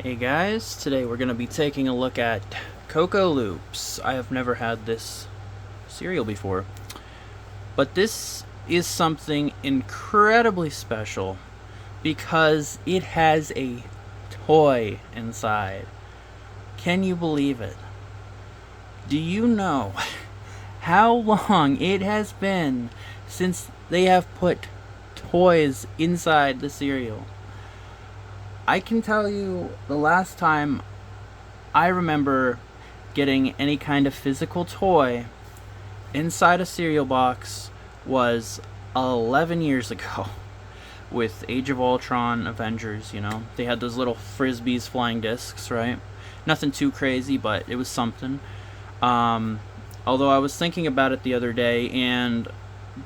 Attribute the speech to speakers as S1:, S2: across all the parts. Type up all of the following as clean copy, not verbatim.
S1: Hey guys, today we're going to be taking a look at Cocoa Loops. I have never had this cereal before, but this is something incredibly special because it has a toy inside. Can you believe it? Do you know how long it has been since they have put toys inside the cereal? I can tell you the last time I remember getting any kind of physical toy inside a cereal box was 11 years ago with Age of Ultron Avengers, you know. They had those little frisbees flying discs, right? Nothing too crazy, but it was something. Um, Although I was thinking about it the other day, and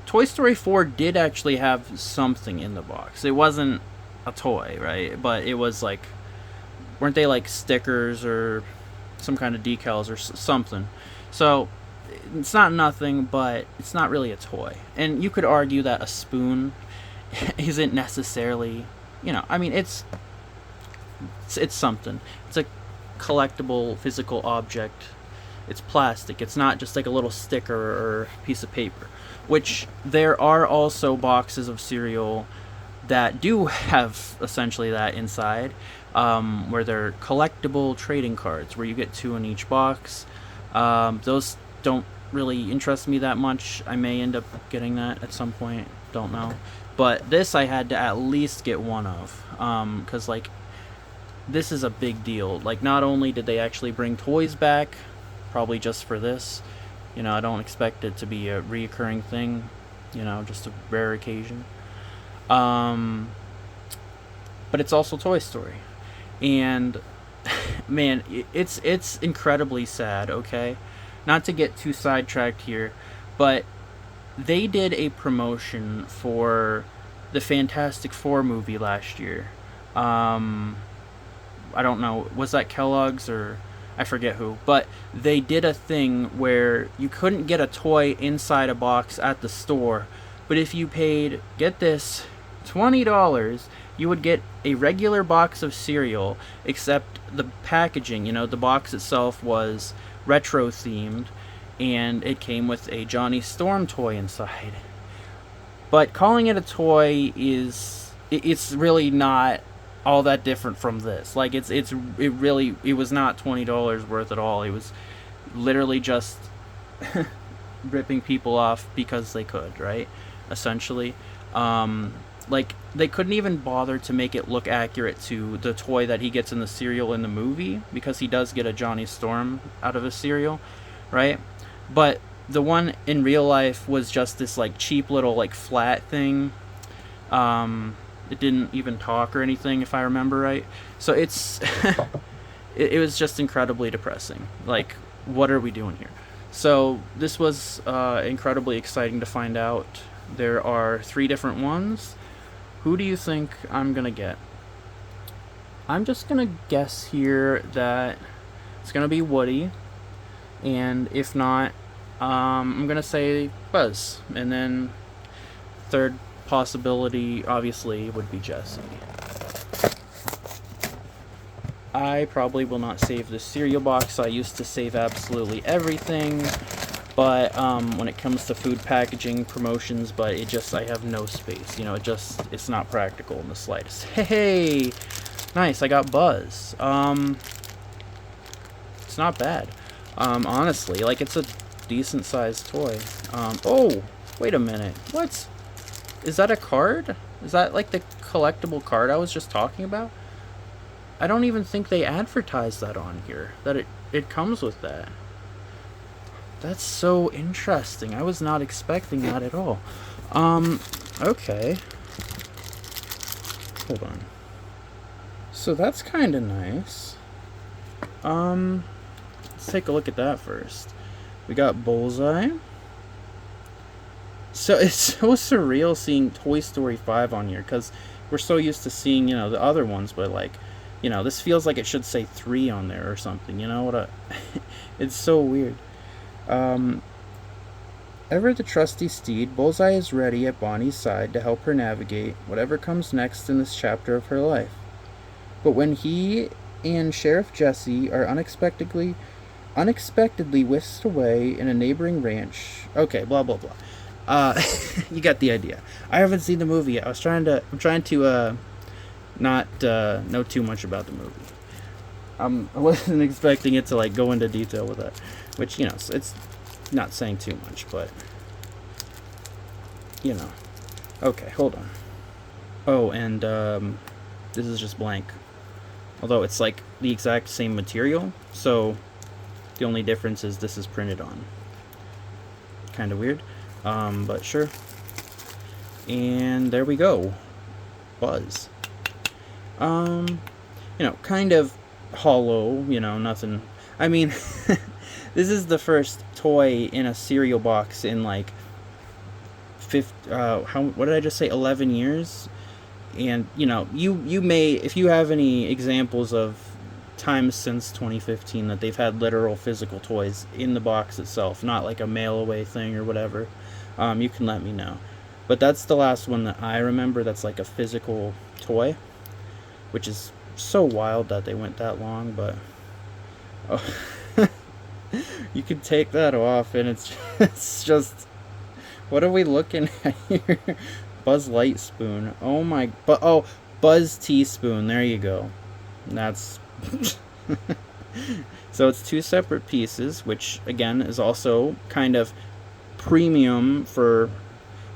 S1: Toy Story 4 did actually have something in the box. It wasn't a toy, right? But it was like, weren't they like stickers or some kind of decals or something? So it's not nothing, but it's not really a toy. And you could argue that a spoon isn't necessarily, I mean, it's something. It's a collectible physical object. It's plastic. It's not just like a little sticker or piece of paper. Which there are also boxes of cereal that do have essentially that inside, where they're collectible trading cards, where you get two in each box. Those don't really interest me that much. I may end up getting that at some point. Don't know. But this I had to at least get one of, because like this is a big deal. Like, not only did they actually bring toys back, probably just for this. I don't expect it to be a reoccurring thing. Just a rare occasion. Um, but it's also Toy Story, and man, it's incredibly sad. Okay, not to get too sidetracked here, but they did a promotion for the Fantastic Four movie last year. Um, I don't know, was that Kellogg's or I forget who, but they did a thing where you couldn't get a toy inside a box at the store, but if you paid, get this, $20, you would get a regular box of cereal, except the packaging, the box itself was retro themed, and it came with a Johnny Storm toy inside. But calling it a toy it's really not all that different from this. Like, it was not $20 worth at all. It was literally just ripping people off because they could, right? Essentially. Like, they couldn't even bother to make it look accurate to the toy that he gets in the cereal in the movie, because he does get a Johnny Storm out of his cereal, right? But the one in real life was just this like cheap little like flat thing. It didn't even talk or anything, if I remember right. So it's it was just incredibly depressing. Like, what are we doing here? So this was incredibly exciting to find out. There are 3 different ones. Who do you think I'm gonna get? I'm just gonna guess here that it's gonna be Woody, and if not, I'm gonna say Buzz, and then third possibility obviously would be Jesse. I probably will not save this cereal box. I used to save absolutely everything, but when it comes to food packaging promotions, but I have no space. It's not practical in the slightest. Hey, nice, I got Buzz. It's not bad. Honestly, like, it's a decent sized toy. Oh, wait a minute. What? Is that a card? Is that like the collectible card I was just talking about? I don't even think they advertised that on here, that it comes with that. That's so interesting. I was not expecting that at all. Okay. Hold on. So that's kind of nice. Let's take a look at that first. We got Bullseye. So it's so surreal seeing Toy Story 5 on here, because we're so used to seeing, the other ones, but like, this feels like it should say 3 on there or something, it's so weird. Ever the trusty steed, Bullseye is ready at Bonnie's side to help her navigate whatever comes next in this chapter of her life. But when he and Sheriff Jesse are unexpectedly whisked away in a neighboring ranch. Okay, blah blah blah. You got the idea. I haven't seen the movie yet. I'm trying to not know too much about the movie. I wasn't expecting it to like go into detail with that, which it's not saying too much, but Okay, hold on. Oh, and this is just blank. Although it's like the exact same material, so the only difference is this is printed on. Kind of weird, but sure. And there we go. Buzz. Kind of hollow, nothing. I mean, this is the first toy in a cereal box in like what did I just say, 11 years? And you may, if you have any examples of times since 2015 that they've had literal physical toys in the box itself, not like a mail away thing or whatever, you can let me know. But that's the last one that I remember that's like a physical toy, which is so wild that they went that long. But you can take that off and it's just, what are we looking at here? Buzz Light Spoon. Oh my, Buzz Teaspoon. There you go. That's so it's two separate pieces, which again is also kind of premium for,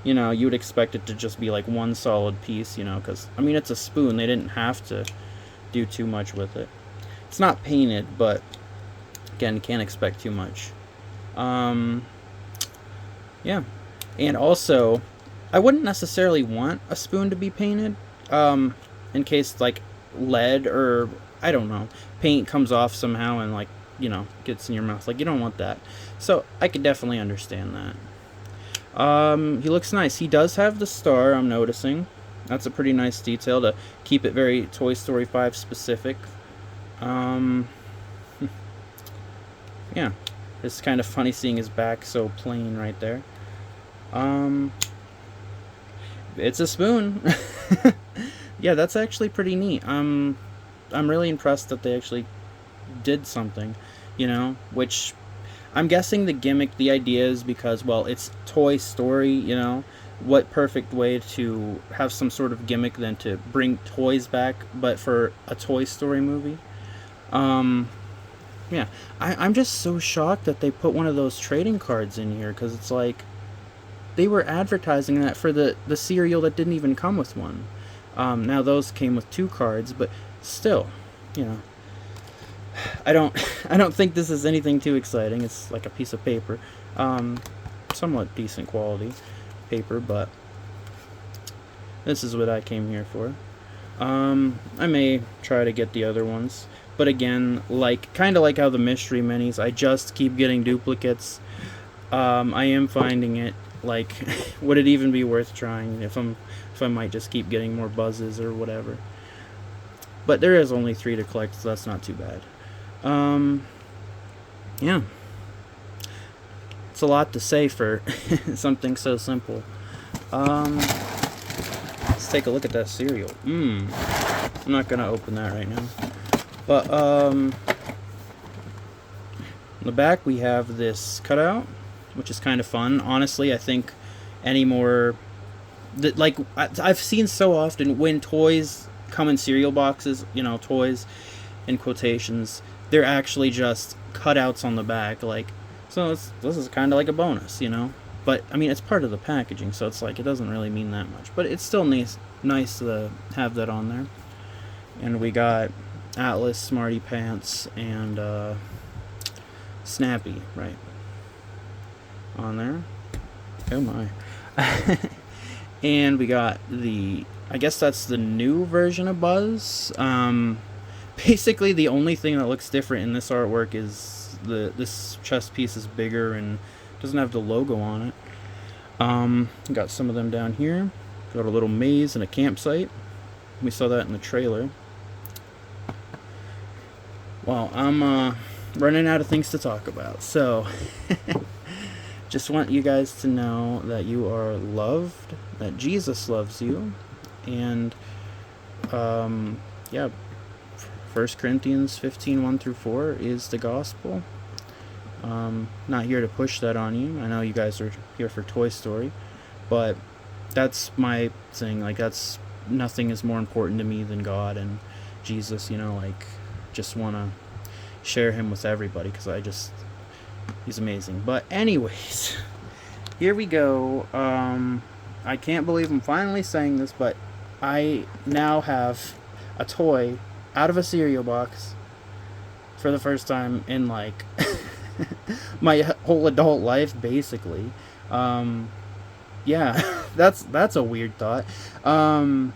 S1: you would expect it to just be like one solid piece, because I mean it's a spoon. They didn't have to do too much with it. It's not painted, but again, can't expect too much. Yeah. And also, I wouldn't necessarily want a spoon to be painted, in case like lead or I don't know, paint comes off somehow and like gets in your mouth. Like you don't want that. So I could definitely understand that. He looks nice. He does have the star. I'm noticing. That's a pretty nice detail to keep it very Toy Story 5 specific. Yeah, it's kind of funny seeing his back so plain right there. It's a spoon. Yeah, that's actually pretty neat. I'm really impressed that they actually did something, which I'm guessing the gimmick, the idea is because, well, it's Toy Story, what perfect way to have some sort of gimmick than to bring toys back, but for a Toy Story movie. Yeah, I'm just so shocked that they put one of those trading cards in here, because it's like, they were advertising that for the cereal that didn't even come with one. Now those came with 2 cards, but still, I don't think this is anything too exciting. It's like a piece of paper, somewhat decent quality paper, but this is what I came here for. I may try to get the other ones, but again, kind of like how the mystery minis, I just keep getting duplicates. I am finding it like, would it even be worth trying if I might just keep getting more buzzes or whatever. But there is only 3 to collect, so that's not too bad. Yeah, it's a lot to say for something so simple. Let's take a look at that cereal. I'm not gonna open that right now, but in the back we have this cutout, which is kind of fun. Honestly, I think any more that, like, I've seen so often when toys come in cereal boxes, toys in quotations, they're actually just cutouts on the back, like, so this is kind of like a bonus, but I mean it's part of the packaging, so it's like it doesn't really mean that much, but it's still nice to have that on there. And we got Atlas, Smarty Pants, and Snappy right on there. Oh my. And we got I guess that's the new version of Buzz. Basically the only thing that looks different in this artwork is this chest piece is bigger and doesn't have the logo on it. Got some of them down here. Got a little maze and a campsite. We saw that in the trailer. Well, I'm running out of things to talk about, so just want you guys to know that you are loved, that Jesus loves you, and yeah, 1 Corinthians 15, 1 through 4 is the gospel. Not here to push that on you. I know you guys are here for Toy Story, but that's my thing. Like, that's, nothing is more important to me than God and Jesus, you know, like, just want to share him with everybody because he's amazing. But anyways, here we go. I can't believe I'm finally saying this, but I now have a toy out of a cereal box for the first time in, like, my whole adult life, basically. Yeah, that's a weird thought. Wow.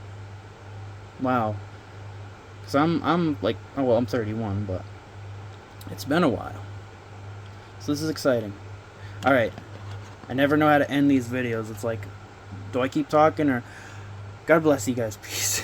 S1: Cause I'm like, oh well, I'm 31, but it's been a while. So this is exciting. All right, I never know how to end these videos. It's like, do I keep talking or? God bless you guys. Peace.